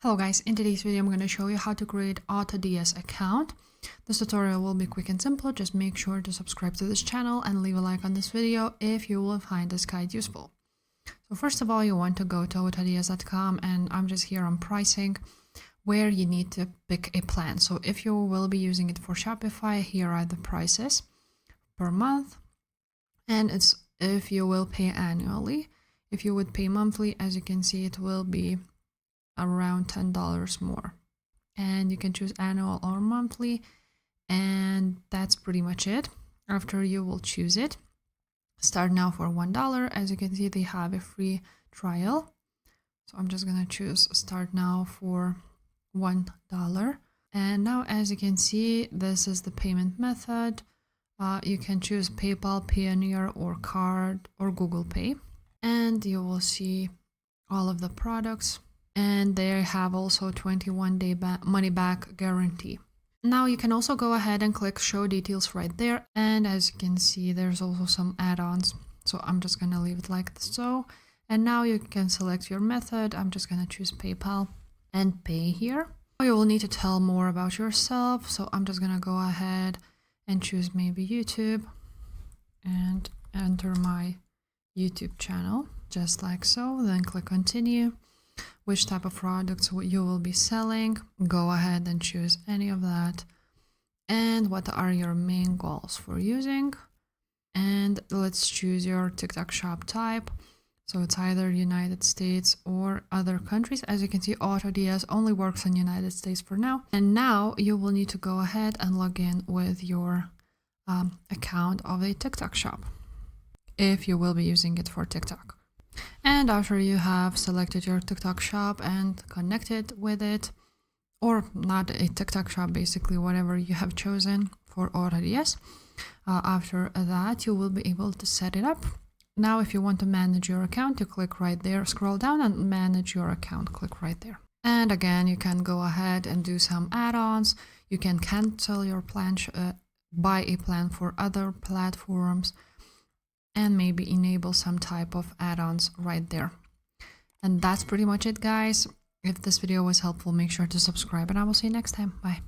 Hello guys, in today's video I'm going to show you how to create AutoDS account. This tutorial will be quick and simple. Just make sure to subscribe to this channel and leave a like on this video if you will find this guide useful. So first of all, you want to go to AutoDS.com, and I'm just here on pricing, where you need to pick a plan. So if you will be using it for Shopify, here are the prices per month, and it's if you will pay annually. If you would pay monthly, as you can see, it will be around $10 more, and you can choose annual or monthly, and that's pretty much it. After you will choose it, start now for $1. As you can see, they have a free trial, so I'm just gonna choose start now for $1. And now, as you can see, this is the payment method. You can choose PayPal, Payoneer, or card, or Google Pay, and you will see all of the products. And they have also 21-day money back guarantee. Now you can also go ahead and click show details right there, and as you can see, there's also some add-ons, so I'm just gonna leave it like so. And now you can select your method. I'm just gonna choose PayPal and pay here. You will need to tell more about yourself, so I'm just gonna go ahead and choose maybe YouTube and enter my YouTube channel just like so, then click continue. Which type of products you will be selling, go ahead and choose any of that, and what are your main goals for using, and let's choose your TikTok shop type. So it's either United States or other countries. As you can see, AutoDS only works in United States for now. And now you will need to go ahead and log in with your account of a TikTok shop if you will be using it for TikTok. And after you have selected your TikTok shop and connected with it, or not a TikTok shop, basically whatever you have chosen for AutoDS, after that you will be able to set it up. Now if you want to manage your account, you click right there, scroll down and manage your account, click right there. And again, you can go ahead and do some add-ons. You can cancel your plan, buy a plan for other platforms, and maybe enable some type of add-ons right there. And that's pretty much it, guys. If this video was helpful, make sure to subscribe, and I will see you next time. Bye.